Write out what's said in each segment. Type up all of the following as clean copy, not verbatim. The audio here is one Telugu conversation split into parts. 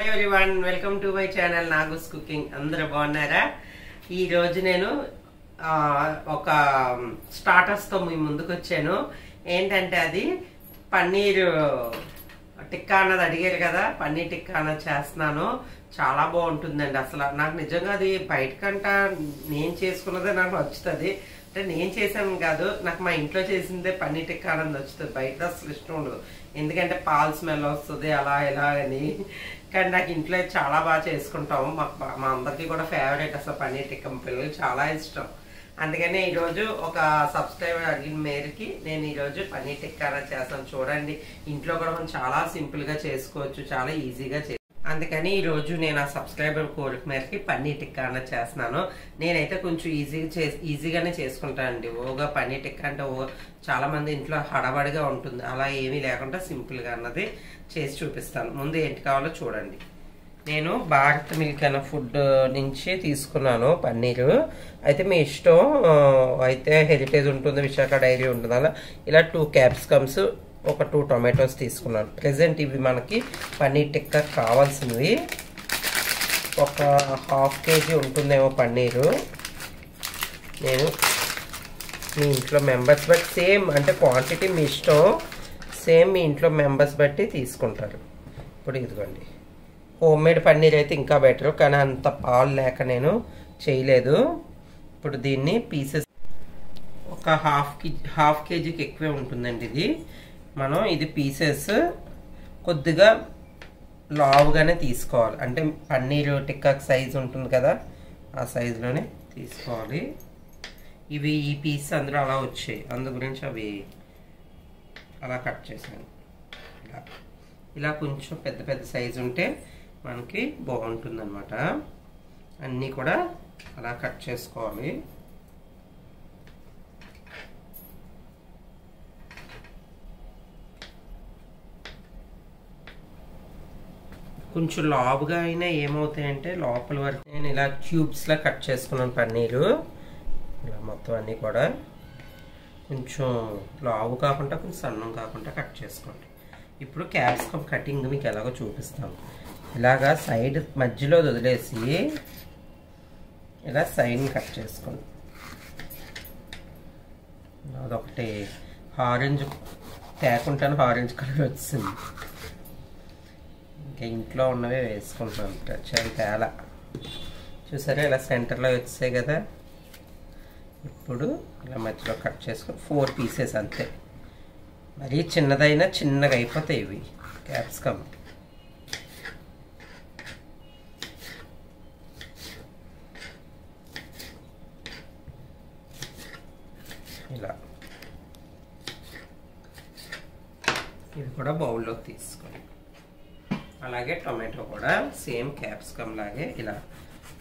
Everyone welcome to my channel నాగూస్ cooking. అందరూ బాగున్నారా? ఈ రోజు నేను ఒక స్టార్టర్స్ తో మీ ముందుకు వచ్చాను. ఏంటంటే అది పన్నీర్ టిక్కా అన్నది అడిగారు కదా, పన్నీర్ టిక్కా అన్నది చేస్తున్నాను. చాలా బాగుంటుందండి. అసలు నాకు నిజంగా అది బయటకంట నేను చేసుకున్నదే నాకు నచ్చుతుంది. అంటే నేను చేశాను కాదు, నాకు మా ఇంట్లో చేసిందే పన్నీర్ టిక్కా అన్నది నచ్చుతుంది. బయట అసలు ఇష్టం ఉండదు, ఎందుకంటే పాల్ స్మెల్ వస్తుంది అలా ఇలా అని. కానీ నాకు ఇంట్లో చాలా బాగా చేసుకుంటాము. మా అందరికీ కూడా ఫేవరెట్ అసలు పన్నీర్ టిక్కా. పిల్లలకి చాలా ఇష్టం. అందుకనే ఈరోజు ఒక సబ్స్క్రైబర్ అడిగిన మేరకి నేను ఈరోజు పన్నీర్ టిక్కా చేస్తాను. చూడండి, ఇంట్లో కూడా మనం చాలా సింపుల్గా చేసుకోవచ్చు, చాలా ఈజీగా అందుకని ఈరోజు నేను ఆ సబ్స్క్రైబర్ కోరిక మేరకి పన్నీర్ టిక్కా అన్నది చేస్తున్నాను. నేనైతే కొంచెం ఈజీగానే చేసుకుంటానండి. ఓగా పన్నీర్ టిక్కా అంటే చాలా మంది ఇంట్లో హడాబడిగా ఉంటుంది, అలా ఏమీ లేకుండా సింపుల్గా అన్నది చేసి చూపిస్తాను. ముందు ఏంటి కావాలో చూడండి. నేను భారత్ మిల్క్ అనే ఫుడ్ నుంచి తీసుకున్నాను పన్నీరు. అయితే మీ ఇష్టం, అయితే హెరిటేజ్ ఉంటుంది, విశాఖ డైరీ ఉంటుంది, అలా ఇలా 2 క్యాప్సికమ్స్, ఒక 2 టొమాటోస్ తీసుకున్నాను. ప్రెసెంట్ ఇవి మనకి పన్నీర్ టిక్కా కావాల్సినవి. ఒక 1/2 kg ఉంటుందేమో పన్నీరు. నేను మీ ఇంట్లో మెంబర్స్ బట్టి సేమ్, అంటే క్వాంటిటీ మీ ఇష్టం, సేమ్ మీ ఇంట్లో మెంబర్స్ బట్టి తీసుకుంటారు. ఇప్పుడు ఇదిగోండి, హోమ్ మేడ్ పన్నీర్ అయితే ఇంకా బెటర్, కానీ అంత పాలు లేక నేను చేయలేదు. ఇప్పుడు దీన్ని పీసెస్ ఒక 1/2 kgకి ఎక్కువే ఉంటుందండి ఇది. మనం ఇది పీసెస్ కొద్దిగా లావుగానే తీసుకోవాలి. అంటే పన్నీర్ టిక్కా సైజ్ ఉంటుంది కదా, ఆ సైజులోనే తీసుకోవాలి. ఇవి ఈ పీస్ అందరూ అలా వచ్చాయి, అందు గురించి అవి అలా కట్ చేశాను. ఇలా కొంచెం పెద్ద పెద్ద సైజు ఉంటే మనకి బాగుంటుంది అన్నమాట. అన్నీ కూడా అలా కట్ చేసుకోవాలి. కొంచెం లావుగా అయినా ఏమవుతాయంటే లోపల వరకు నేను ఇలా క్యూబ్స్లా కట్ చేసుకున్నాను పన్నీరు. ఇలా మొత్తం అన్నీ కూడా కొంచెం లావు కాకుండా కొంచెం సన్నం కాకుండా కట్ చేసుకోండి. ఇప్పుడు క్యాప్సికమ్ కటింగ్ మీకు ఎలాగో చూపిస్తాను. ఇలాగా సైడ్ మధ్యలో వదిలేసి ఇలా సైడ్ని కట్ చేసుకోండి. అదొకటి ఆరెంజ్ తేకుంటాను, ఆరెంజ్ కలర్ వచ్చింది. ఇంకా ఇంట్లో ఉన్నవే వేసుకుంటున్నాను, చాలా తేలా. చూసారా, ఇలా సెంటర్లో వచ్చాయి కదా. ఇప్పుడు ఇలా మధ్యలో కట్ చేసుకొని 4 పీసెస్ అంతే. మరీ చిన్నదైనా చిన్నగా అయిపోతాయి ఇవి క్యాప్సికమ్. ఇలా ఇవి కూడా బౌల్లోకి తీసుకోండి. అలాగే టొమాటో కూడా సేమ్ క్యాప్సికమ్ లాగే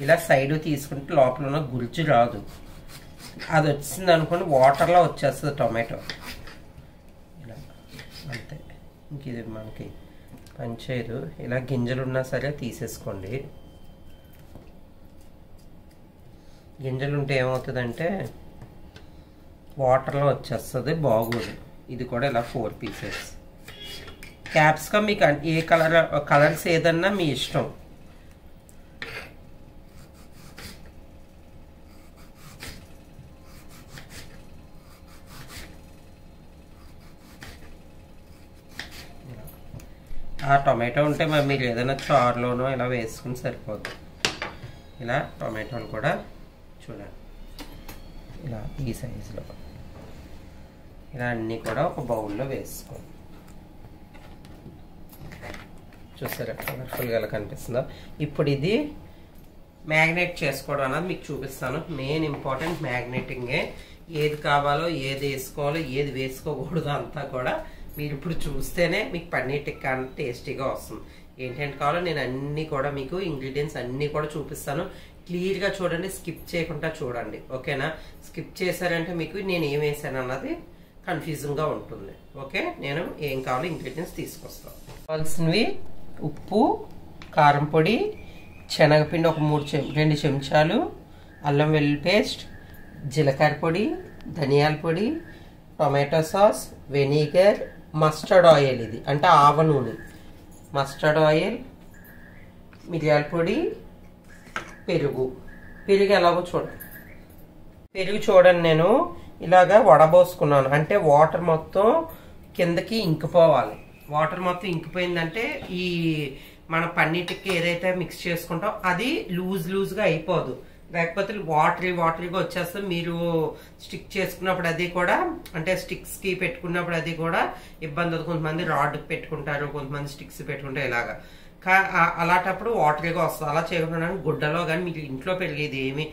ఇలా సైడ్ తీసుకుంటే లోపల ఉన్న గుజ్జు రాదు. అది వచ్చింది అనుకోండి, వాటర్లో వచ్చేస్తుంది టొమాటో. ఇలా అంతే, ఇంక ఇది మనకి పనిచేయదు. ఇలా గింజలు ఉన్నా సరే తీసేసుకోండి. గింజలు ఉంటే ఏమవుతుందంటే వాటర్లో వచ్చేస్తుంది, బాగోదు. ఇది కూడా ఇలా 4 పీసెస్. క్యాప్సికమ్ మీకు ఏ కలర్స్ ఏదన్నా మీ ఇష్టం. ఆ టొమాటో ఉంటే మరి మీరు ఏదైనా చారులోనో ఇలా వేసుకుని సరిపోద్ది. ఇలా టొమాటోని కూడా చూడండి, ఇలా ఈ సైజులో ఇలా అన్నీ కూడా ఒక బౌల్లో వేసుకోండి. చూసారా కలర్ఫుల్గా ఎలా కనిపిస్తుందో. ఇప్పుడు ఇది మ్యాగ్నేట్ చేసుకోవడం అన్నది మీకు చూపిస్తాను. మెయిన్ ఇంపార్టెంట్ మ్యాగ్నేటింగే. ఏది కావాలో, ఏది వేసుకోవాలో, ఏది వేసుకోకూడదు అంతా కూడా మీరు ఇప్పుడు చూస్తేనే మీకు పన్నీర్ టిక్కా టేస్టీగా వస్తుంది. ఏంటంటే కావాలో నేను అన్నీ కూడా మీకు ఇంగ్రీడియంట్స్ అన్నీ కూడా చూపిస్తాను. క్లియర్గా చూడండి, స్కిప్ చేయకుండా చూడండి, ఓకేనా? స్కిప్ చేశారంటే మీకు నేను ఏం వేసాను అన్నది కన్ఫ్యూజన్గా ఉంటుంది. ఓకే, నేను ఏం కావాలో ఇంగ్రీడియంట్స్ తీసుకొస్తాను. కావాల్సినవి ఉప్పు, కారం పొడి, శనగపిండి ఒక 2 చెంచాలు, అల్లం వెల్లుల్లి పేస్ట్, జీలకర్ర పొడి, ధనియాల పొడి, tomato sauce, vinegar, mustard oil, ఇది అంటే ఆవ నూనె, మస్టర్డ్ ఆయిల్, మిరియాల పొడి, పెరుగు ఎలాగో చూడండి. పెరుగు చూడండి, నేను ఇలాగా వడబోసుకున్నాను. అంటే వాటర్ మొత్తం కిందకి ఇంకిపోవాలి. వాటర్ మొత్తం ఇంకిపోయిందంటే ఈ మన పన్నీటికి ఏదైతే మిక్స్ చేసుకుంటాం అది లూజ్గా అయిపోదు. లేకపోతే వాటరీగా వచ్చేస్తే మీరు స్టిక్ చేసుకున్నప్పుడు అది కూడా, అంటే స్టిక్స్ కి పెట్టుకున్నప్పుడు అది కూడా ఇబ్బంది అవుతుంది. కొంతమంది రాడ్ పెట్టుకుంటారు, కొంతమంది స్టిక్స్ పెట్టుకుంటారు. ఇలాగా అలాంటప్పుడు వాటరీగా వస్తుంది. అలా చేయకుండా గుడ్డలో కానీ మీకు ఇంట్లో పెరిగేది ఏమి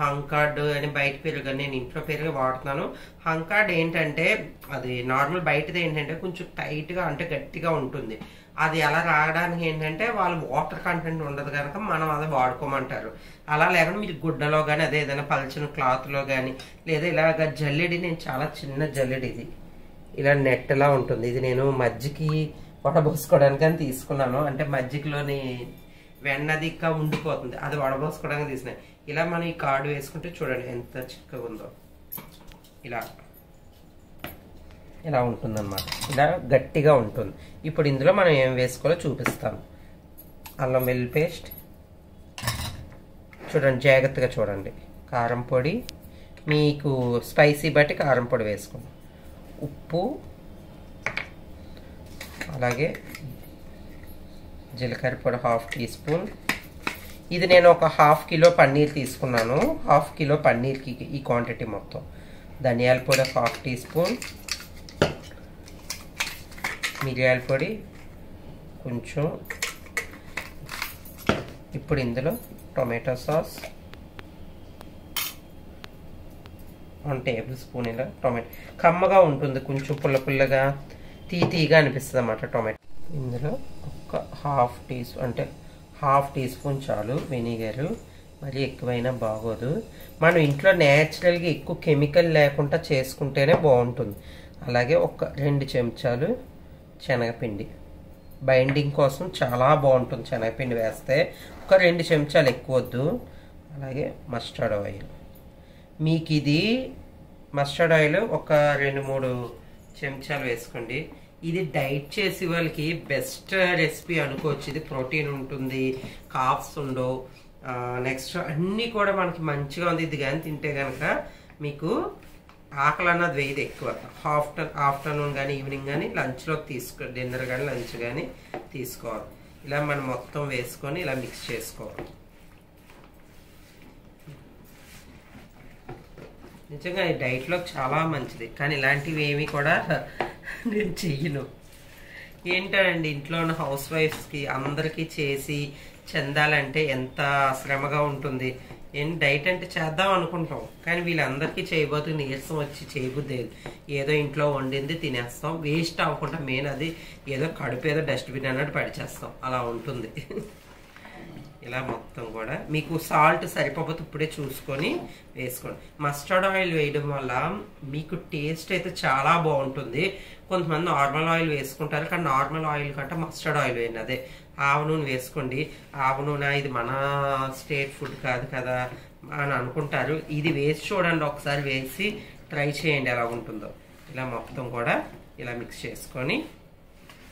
హంకార్డ్ అని బయట పెరుగు, నేను ఇంట్లో పెరుగు వాడుతున్నాను. హంకార్డ్ ఏంటంటే అది నార్మల్ బయటది ఏంటంటే కొంచెం టైట్గా అంటే గట్టిగా ఉంటుంది. అది అలా రావడానికి ఏంటంటే వాళ్ళు వాటర్ కంటెంట్ ఉండదు కనుక మనం అది వాడుకోమంటారు. అలా లేకుండా మీరు గుడ్డలో కానీ అదే ఏదైనా పలిచిన క్లాత్లో కానీ, లేదా ఇలాగ జల్లెడి, నేను చాలా చిన్న జల్లెడి ఇది, ఇలా నెట్లా ఉంటుంది. ఇది నేను మజ్జికి వడబోసుకోవడానికి అని తీసుకున్నాను. అంటే మజ్జిగలోని వెన్నదిక్క ఉండిపోతుంది, అది వడబోసుకోవడానికి తీసినా. ఇలా మనం ఈ కార్డు వేసుకుంటే చూడండి ఎంత చిక్కగా ఉందో. ఇలా ఉంటుందన్నమాట, ఇలా గట్టిగా ఉంటుంది. ఇప్పుడు ఇందులో మనం ఏం వేసుకోవాలో చూపిస్తాను. అల్లం వెల్లుల్లి పేస్ట్ చూడండి, జాగ్రత్తగా చూడండి. కారం పొడి, మీకు స్పైసీ బట్టి కారం పొడి వేసుకోండి. ఉప్పు, అలాగే జీలకర్ర పొడి 1/2 టీ స్పూన్. ఇది నేను ఒక 1/2 కిలో పన్నీర్ తీసుకున్నాను. 1/2 కిలో పన్నీర్కి ఈ క్వాంటిటీ మొత్తం. ధనియాల పొడి 1/2 టీ స్పూన్, మిరియాల పొడి కొంచెం. ఇప్పుడు ఇందులో టొమాటో సాస్ 1 టేబుల్ స్పూన్. ఇలా టొమాటో కమ్మగా ఉంటుంది, కొంచెం పుల్లగా తీగా అనిపిస్తుంది అన్నమాట టొమాటో. ఇందులో ఒక 1/2 టీ స్పూన్, అంటే 1/2 టీ స్పూన్ చాలు వెనిగరు, మరి ఎక్కువైనా బాగోదు. మనం ఇంట్లో న్యాచురల్గా ఎక్కువ కెమికల్ లేకుండా చేసుకుంటేనే బాగుంటుంది. అలాగే ఒక 2 చెంచాలు శనగపిండి, బైండింగ్ కోసం చాలా బాగుంటుంది శనగపిండి వేస్తే. ఒక 2 చెంచాలు, ఎక్కువ వద్దు. అలాగే మస్టర్డ్ ఆయిల్, మీకు ఇది మస్టర్డ్ ఆయిల్ ఒక 2-3 చెంచాలు వేసుకోండి. ఇది డైట్ చేసే వాళ్ళకి బెస్ట్ రెసిపీ అనుకోవచ్చు. ఇది ప్రోటీన్ ఉంటుంది, కాప్స్ ఉండవు, నెక్స్ట్ అన్నీ కూడా మనకి మంచిగా ఉంది. ఇది కానీ తింటే కనుక మీకు ఆకలి అన్నది వేయదు ఎక్కువ. ఆఫ్టర్నూన్ కానీ ఈవినింగ్ కానీ లంచ్లోకి డిన్నర్ కానీ లంచ్ కానీ తీసుకోవాలి. ఇలా మనం మొత్తం వేసుకొని ఇలా మిక్స్ చేసుకోవాలి. నిజంగా ఈ డైట్లో చాలా మంచిది, కానీ ఇలాంటివి ఏమీ కూడా నేను చెయ్యను. ఏంటండి ఇంట్లో ఉన్న హౌస్ వైఫ్స్కి అందరికీ చేసి చెందాలంటే ఎంత శ్రమగా ఉంటుంది. డైట్ అంటే చేద్దాం అనుకుంటాం, కానీ వీళ్ళందరికీ చేయబోతు నీరసం వచ్చి చేయబుద్ది. ఏదో ఇంట్లో వండింది తినేస్తాం, వేస్ట్ అవ్వకుండా మెయిన్ అది ఏదో కడుపు ఏదో డస్ట్బిన్ అన్నట్టు పడిచేస్తాం, అలా ఉంటుంది. ఇలా మొత్తం కూడా మీకు సాల్ట్ సరిపోతే ఇప్పుడే చూసుకొని వేసుకోండి. మస్టర్డ్ ఆయిల్ వేయడం వల్ల మీకు టేస్ట్ అయితే చాలా బాగుంటుంది. కొంతమంది నార్మల్ ఆయిల్ వేసుకుంటారు, కానీ నార్మల్ ఆయిల్ కంటే మస్టర్డ్ ఆయిల్ వేయండి. అదే ఆవు నూనె వేసుకోండి. ఆవు నూనె ఇది మన స్టేట్ ఫుడ్ కాదు కదా అని అనుకుంటారు. ఇది వేసి చూడండి, ఒకసారి వేసి ట్రై చేయండి ఎలా ఉంటుందో. ఇలా మొత్తం కూడా ఇలా మిక్స్ చేసుకొని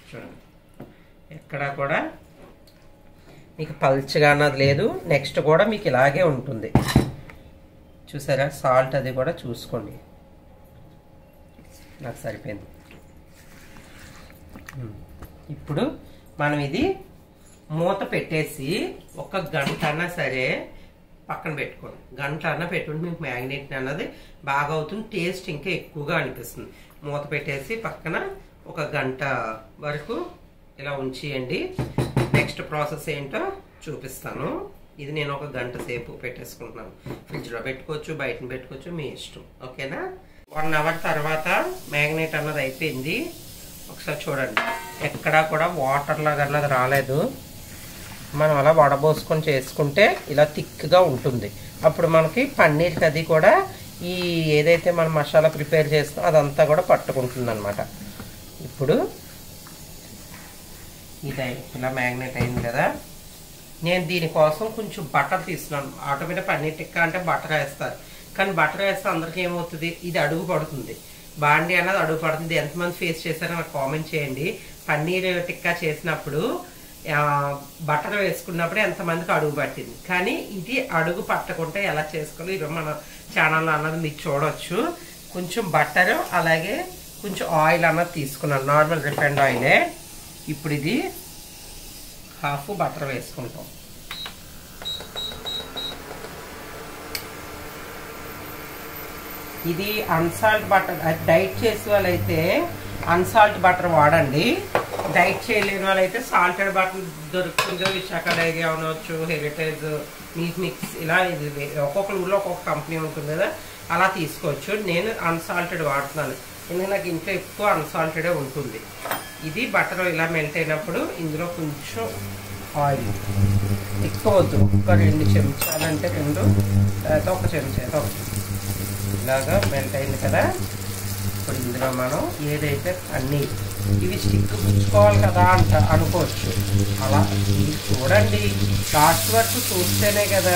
చూడండి, ఎక్కడా కూడా మీకు పల్చగా అన్నది లేదు. నెక్స్ట్ కూడా మీకు ఇలాగే ఉంటుంది. చూసారా, సాల్ట్ అది కూడా చూసుకోండి. నాకు సరిపోయింది. ఇప్పుడు మనం ఇది మూత పెట్టేసి 1 గంట అన్నా సరే పక్కన పెట్టుకోండి. గంట అన్నా పెట్టుకుంటే మీకు మ్యాగ్నేట్ అన్నది బాగా అవుతుంది, టేస్ట్ ఇంకా ఎక్కువగా అనిపిస్తుంది. మూత పెట్టేసి పక్కన 1 గంట వరకు ఇలా ఉంచేయండి. నెక్స్ట్ ప్రాసెస్ ఏంటో చూపిస్తాను. ఇది నేను 1 గంట సేపు పెట్టేసుకుంటున్నాను. ఫ్రిడ్జ్లో పెట్టుకోవచ్చు, బయటని పెట్టుకోవచ్చు, మీ ఇష్టం. ఓకేనా? 1 అవర్ తర్వాత మ్యాగ్నేట్ అన్నది అయిపోయింది. ఒకసారి చూడండి, ఎక్కడా కూడా వాటర్ లాగా అన్నది రాలేదు. మనం అలా వడబోసుకొని చేసుకుంటే ఇలా థిక్గా ఉంటుంది. అప్పుడు మనకి పన్నీర్కి అది కూడా ఈ ఏదైతే మనం మసాలా ప్రిపేర్ చేస్తామో అదంతా కూడా పట్టుకుంటుంది అనమాట. ఇప్పుడు ఇది ఇలా మ్యాగ్నేట్ అయింది కదా, నేను దీనికోసం కొంచెం బటర్ తీసుకున్నాను. ఆటోమేటిక్ పన్నీర్ టిక్కా అంటే బటర్ వేస్తారు, కానీ బటర్ వేస్తే అందరికీ ఏమవుతుంది, ఇది అడుగు పడుతుంది. బాండి అన్నది అడుగు పడుతుంది. ఎంతమంది ఫేస్ చేశారో నాకు కామెంట్ చేయండి. పన్నీర్ టిక్కా చేసినప్పుడు బటర్ వేసుకున్నప్పుడే ఎంతమందికి అడుగు పట్టింది. కానీ ఇది అడుగు పట్టకుంటే ఎలా చేసుకోవాలి ఈరోజు మన ఛానల్లో అన్నది మీకు చూడవచ్చు. కొంచెం బట్టరు అలాగే కొంచెం ఆయిల్ అన్నది తీసుకున్నాను, నార్మల్ రిఫైండ్ ఆయిలే. ఇప్పుడు ఇది హాఫ్ బటర్ వేసుకుంటాం. ఇది అన్సాల్ట్ బటర్. డైట్ చేసే వాళ్ళైతే అన్సాల్ట్ బటర్ వాడండి. డైట్ చేయలేని వాళ్ళైతే సాల్టెడ్ బటర్ దొరుకుతుందో విశాఖ డైరీ అనవచ్చు, హెరిటేజ్, మిల్క్ మిక్స్, ఇలా ఇది ఒక్కొక్క ఊళ్ళో ఒక్కొక్క కంపెనీ ఉంటుంది కదా, అలా తీసుకోవచ్చు. నేను అన్సాల్టెడ్ వాడుతున్నాను ఎందుకంటే నాకు ఇంట్లో ఎక్కువ అన్సాల్టెడే ఉంటుంది. ఇది బటర్ ఇలా మెల్ట్ అయినప్పుడు ఇందులో కొంచెం ఆయిల్ ఎక్కువ వద్దు, ఒక 2 చెంచాలంటే 2, లేదా 1 చెంచా ఇలాగా మెల్ట్ అయింది కదా. ఇప్పుడు ఇందులో మనం ఏదైతే అన్నీ ఇవి స్టిక్ పుచ్చుకోవాలి కదా అనుకోవచ్చు. అలా ఇది చూడండి, లాస్ట్ వరకు చూస్తేనే కదా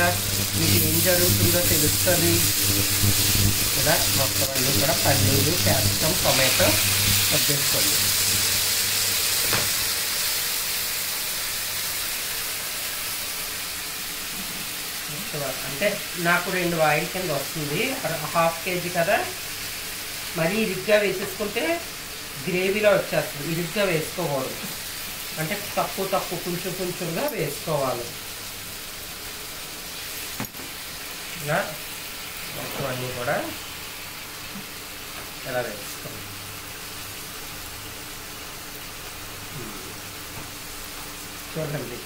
మీకు ఏం జరుగుతుందో తెలుస్తుంది. ఇలా మొత్తం అన్నీ కూడా పన్నీరు, క్యాప్సికమ్, టొమాటో వద్దేసుకోండి. అంటే నాకు 2 ఆయిల్ కింద వస్తుంది, 1/2 kg కదా. మరీ ఇరుగ్గా వేసేసుకుంటే గ్రేవీలో వచ్చేస్తుంది, ఇరుగ్గా వేసుకోకూడదు. అంటే తక్కువ కొంచెం కొంచెంగా వేసుకోవాలి. ఇలా మొత్తం అన్నీ కూడా ఎలా వేసుకోవాలి. చూడండి,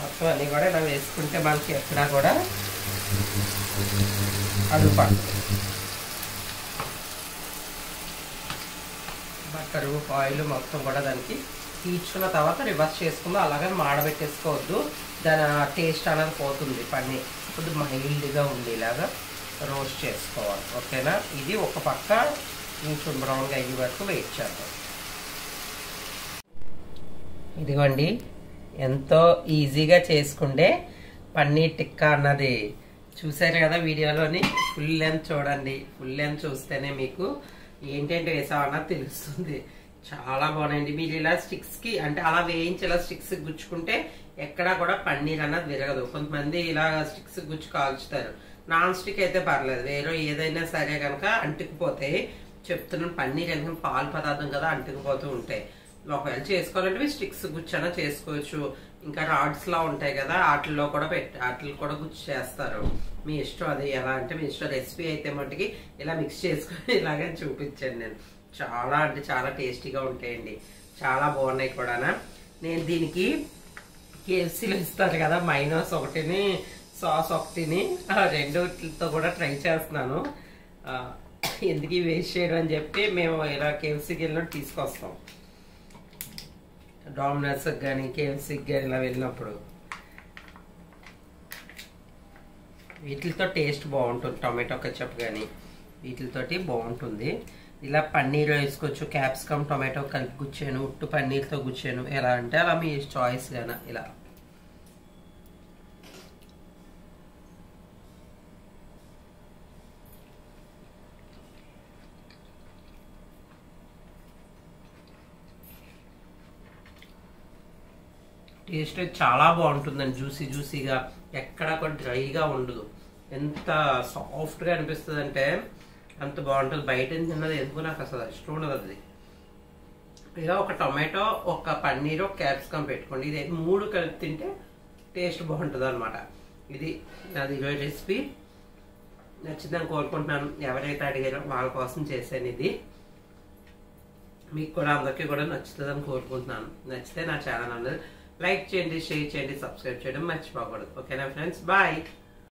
మొత్తం అన్నీ కూడా ఇలా వేసుకుంటే మనకి ఎక్కడా కూడా అడుగు పడుతుంది. బట్టరు, ఆయిల్ మొత్తం కూడా దానికి తీర్చుకున్న తర్వాత రివర్స్ చేసుకుందాం. అలాగే మాడబెట్టేసుకోవద్దు, దాని టేస్ట్ అనేది పోతుంది. పన్నీర్ కొద్దిగా మైల్డ్గా ఉండేలాగా రోస్ట్ చేసుకోవాలి, ఓకేనా. ఇది ఒక పక్క కొంచెం బ్రౌన్గా అయ్యే వరకు వెయిట్ చేద్దాం. ఇదిగోండి, ఎంతో ఈజీగా చేసుకుంటే పన్నీర్ టిక్కా అన్నది చూసారు కదా వీడియోలోని. ఫుల్ లెంత్ చూడండి, ఫుల్ లెంత్ చూస్తేనే మీకు ఏంటంటే వేసామన్నది తెలుస్తుంది. చాలా బాగున్నాయండి. మీరు ఇలా స్టిక్స్కి అంటే అలా వేయించి ఇలా స్టిక్స్ గుచ్చుకుంటే ఎక్కడా కూడా పన్నీర్ అన్నది విరగదు. కొంతమంది ఇలా స్టిక్స్ గుచ్చి కాల్చుతారు. నాన్ స్టిక్ అయితే పర్లేదు, వేరే ఏదైనా సరే కనుక అంటుకుపోతాయి. చెప్తున్నాను, పన్నీర్ ఎందుకంటే పాలు పదార్థం కదా, అంటుకుపోతూ ఉంటాయి. ఒకవేళ చేసుకోవాలంటే స్టిక్స్ గుచ్చనా చేసుకోవచ్చు. ఇంకా రాడ్స్ లా ఉంటాయి కదా, వాటిల్లో కూడా వాటిలో కూడా గుచ్చి చేస్తారు. మీ ఇష్టం, అది ఎలా అంటే మీ ఇష్టం. రెసిపీ అయితే మట్టుకి ఇలా మిక్స్ చేసుకొని ఇలాగే చూపించాను నేను. చాలా అంటే చాలా టేస్టీగా ఉంటాయండి, చాలా బాగున్నాయి కూడా. నేను దీనికి కేఎఫ్సీలో ఇస్తారు కదా మైనస్ ఒకటిని, సాస్ ఒకటిని, 2తో కూడా ట్రై చేస్తున్నాను. ఎందుకు వేస్ట్ చేయడం అని చెప్పి మేము ఇలా కేఎఫ్సీకి వెళ్ళినట్టు తీసుకొస్తాం. డామినోస్కి కానీ కేఎఫ్సీకి కానీ ఇలా వెళ్ళినప్పుడు వీటితో టేస్ట్ బాగుంటుంది. టొమాటో కెచప్ కానీ వీటితోటి బాగుంటుంది. ఇలా పన్నీర్ వేసుకోవచ్చు, క్యాప్సికమ్ టొమాటో కలిపి గుచ్చాను, ఉట్టు పన్నీర్తో గుచ్చాను. ఎలా అంటే అలా మీ చాయిస్ గానా. ఇలా టేస్ట్ చాలా బాగుంటుందండి, జ్యూసీగా, ఎక్కడ కూడా డ్రైగా ఉండదు. ఎంత సాఫ్ట్గా అనిపిస్తుంది అంటే అంత బాగుంటుంది. బయట తిన్నది ఎందుకు నాకు అసలు ఇష్టం ఉండదు అది. ఇలా ఒక టొమాటో, ఒక పన్నీర్, ఒక క్యాప్సికమ్ పెట్టుకోండి. ఇది 3 కలిపి తింటే టేస్ట్ బాగుంటుంది అనమాట. ఇది నాది ఈరోజు రెసిపీ. నచ్చిందని కోరుకుంటున్నాను. ఎవరైతే అడిగారో వాళ్ళ కోసం చేశాను ఇది. మీకు కూడా అందరికీ కూడా నచ్చుతుందని కోరుకుంటున్నాను. నచ్చితే నా ఛానల్ అందరూ లైక్ చేయండి, షేర్ చేయండి, సబ్స్క్రైబ్ చేయడం మర్చిపోకూడదు. ఓకేనా ఫ్రెండ్స్, బాయ్.